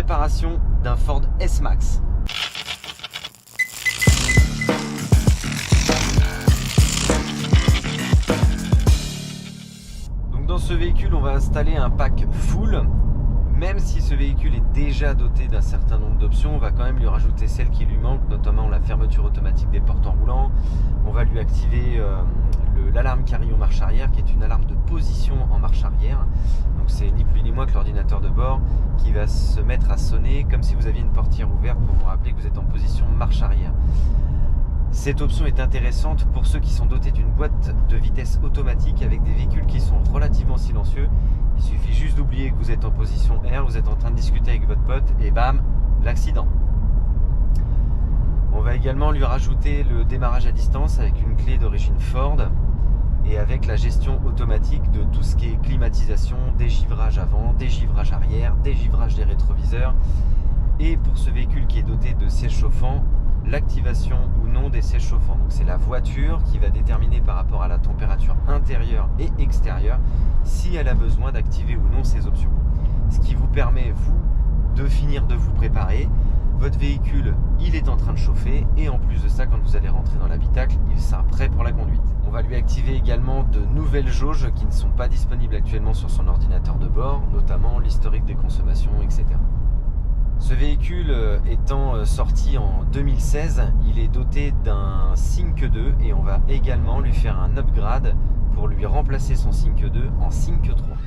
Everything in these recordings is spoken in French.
réparation d'un Ford S-Max. Donc dans ce véhicule, on va installer un pack full. Même si ce véhicule est déjà doté d'un certain nombre d'options, on va quand même lui rajouter celles qui lui manquent, notamment la fermeture automatique des portes en roulant. On va lui activer l'alarme carillon marche arrière, qui est une alarme de position en marche arrière. Donc c'est ni plus ni moins que l'ordinateur de bord qui va se mettre à sonner comme si vous aviez une portière ouverte pour vous rappeler que vous êtes en position marche arrière. Cette option est intéressante pour ceux qui sont dotés d'une boîte de vitesse automatique avec des véhicules qui sont relativement silencieux. Il suffit juste d'oublier que vous êtes en position R, vous êtes en train de discuter avec votre pote et bam, l'accident. On va également lui rajouter le démarrage à distance avec une clé d'origine Ford et avec la gestion automatique de tout ce qui est climatisation, dégivrage avant, dégivrage arrière, dégivrage des rétroviseurs. Et pour ce véhicule qui est doté de sièges chauffants, l'activation ou non des sièges chauffants. Donc c'est la voiture qui va déterminer par rapport à la température intérieure et extérieure si elle a besoin d'activer ou non ces options. Ce qui vous permet, vous, de finir de vous préparer. Votre véhicule, il est en train de chauffer et en plus de ça, quand vous allez rentrer dans l'habitacle, il sera prêt pour la conduite. On va lui activer également de nouvelles jauges qui ne sont pas disponibles actuellement sur son ordinateur de bord, notamment l'historique des consommations, etc. Ce véhicule étant sorti en 2016, il est doté d'un Sync 2 et on va également lui faire un upgrade pour lui remplacer son Sync 2 en Sync 3.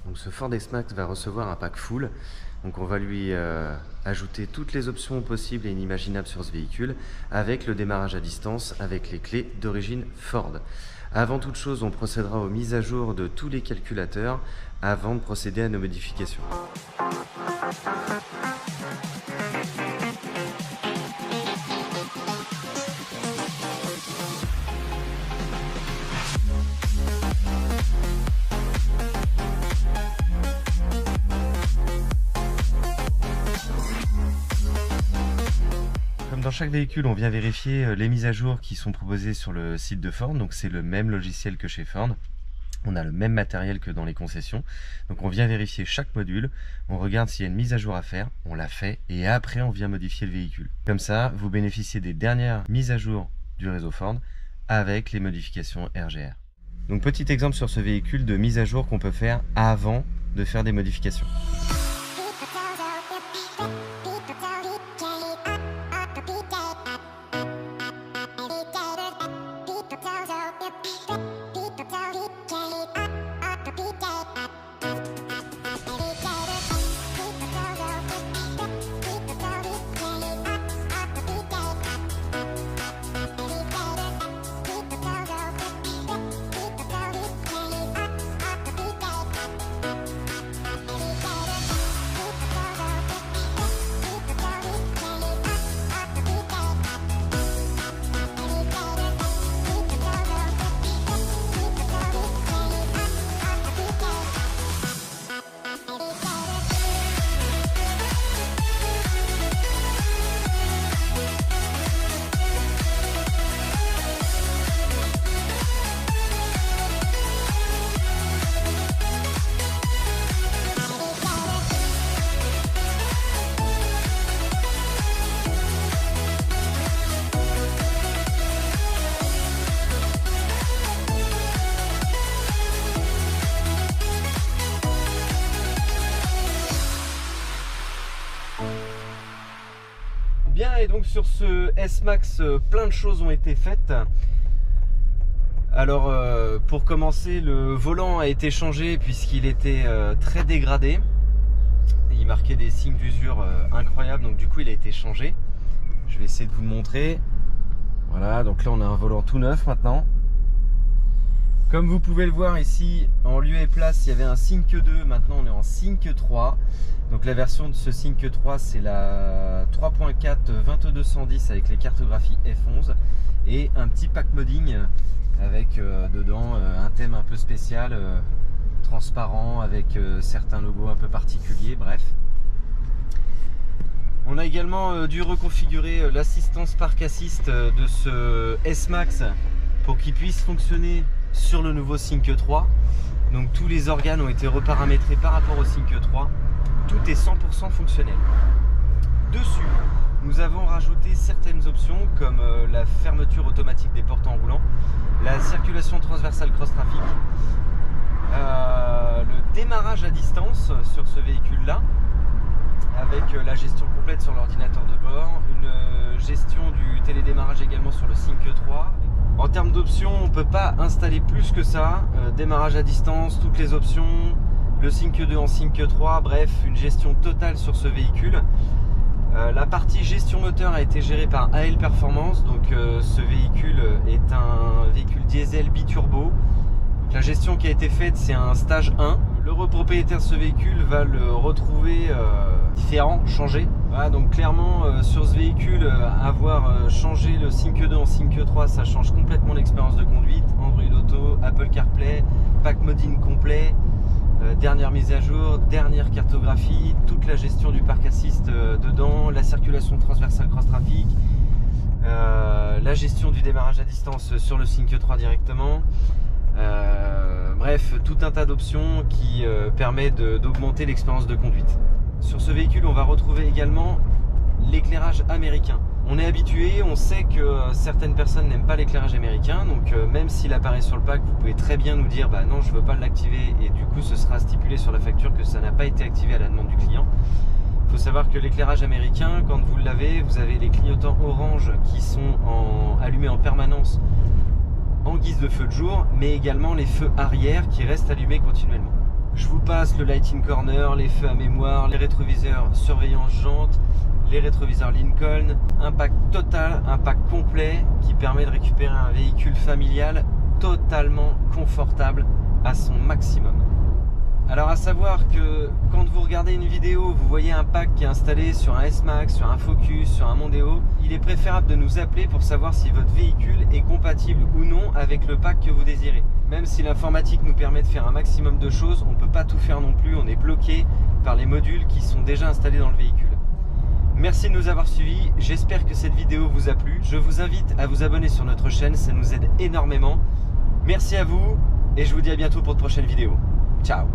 Donc ce Ford S-Max va recevoir un pack full, donc on va lui ajouter toutes les options possibles et inimaginables sur ce véhicule avec le démarrage à distance avec les clés d'origine Ford. Avant toute chose, on procédera aux mises à jour de tous les calculateurs avant de procéder à nos modifications. Dans chaque véhicule, on vient vérifier les mises à jour qui sont proposées sur le site de Ford. Donc c'est le même logiciel que chez Ford. On a le même matériel que dans les concessions. Donc on vient vérifier chaque module, on regarde s'il y a une mise à jour à faire, on la fait et après on vient modifier le véhicule. Comme ça, vous bénéficiez des dernières mises à jour du réseau Ford avec les modifications RGR. Donc petit exemple sur ce véhicule de mise à jour qu'on peut faire avant de faire des modifications. Bien, et donc sur ce S-Max, plein de choses ont été faites. Alors pour commencer, le volant a été changé puisqu'il était très dégradé. Il marquait des signes d'usure incroyables, donc du coup il a été changé. Je vais essayer de vous le montrer. Voilà, donc là on a un volant tout neuf maintenant. Comme vous pouvez le voir ici, en lieu et place, il y avait un Sync 2, maintenant on est en Sync 3. Donc la version de ce Sync 3, c'est la 3.4 2210 avec les cartographies F11 et un petit pack modding avec dedans un thème un peu spécial, transparent avec certains logos un peu particuliers, bref. On a également dû reconfigurer l'assistance Park Assist de ce S-Max pour qu'il puisse fonctionner sur le nouveau Sync 3. Donc tous les organes ont été reparamétrés par rapport au Sync 3. Tout est 100% fonctionnel. Dessus, nous avons rajouté certaines options comme la fermeture automatique des portes en roulant, la circulation transversale cross-traffic, le démarrage à distance sur ce véhicule-là, avec la gestion complète sur l'ordinateur de bord, une gestion du télédémarrage également sur le Sync 3. En termes d'options, on ne peut pas installer plus que ça. Démarrage à distance, toutes les options, le Sync 2 en Sync 3, bref, une gestion totale sur ce véhicule. La partie gestion moteur a été gérée par AL Performance, donc ce véhicule est un véhicule diesel biturbo. La gestion qui a été faite, c'est un stage 1. Le propriétaire de ce véhicule va le retrouver différent, changé. Voilà, donc clairement sur ce véhicule, avoir changé le Sync 2 en Sync 3, ça change complètement l'expérience de conduite. Android Auto, Apple CarPlay, pack modding complet, dernière mise à jour, dernière cartographie, toute la gestion du Park Assist dedans, la circulation transversale cross-traffic, la gestion du démarrage à distance sur le Sync 3 directement. Bref, tout un tas d'options qui permet d'augmenter l'expérience de conduite. Sur ce véhicule, on va retrouver également l'éclairage américain. On est habitué, on sait que certaines personnes n'aiment pas l'éclairage américain, donc même s'il apparaît sur le pack, vous pouvez très bien nous dire bah non, je veux pas l'activer, et du coup ce sera stipulé sur la facture que ça n'a pas été activé à la demande du client. Il faut savoir que l'éclairage américain, quand vous l'avez, vous avez les clignotants orange qui sont allumés en permanence en guise de feu de jour, mais également les feux arrière qui restent allumés continuellement. Je vous passe le lighting corner, les feux à mémoire, les rétroviseurs surveillance jante, les rétroviseurs Lincoln, un pack total, un pack complet qui permet de récupérer un véhicule familial totalement confortable à son maximum. Alors à savoir que quand vous regardez une vidéo, vous voyez un pack qui est installé sur un S-Max, sur un Focus, sur un Mondeo, il est préférable de nous appeler pour savoir si votre véhicule est compatible ou non avec le pack que vous désirez. Même si l'informatique nous permet de faire un maximum de choses, on ne peut pas tout faire non plus, on est bloqué par les modules qui sont déjà installés dans le véhicule. Merci de nous avoir suivis, j'espère que cette vidéo vous a plu. Je vous invite à vous abonner sur notre chaîne, ça nous aide énormément. Merci à vous et je vous dis à bientôt pour de prochaines vidéos. Ciao!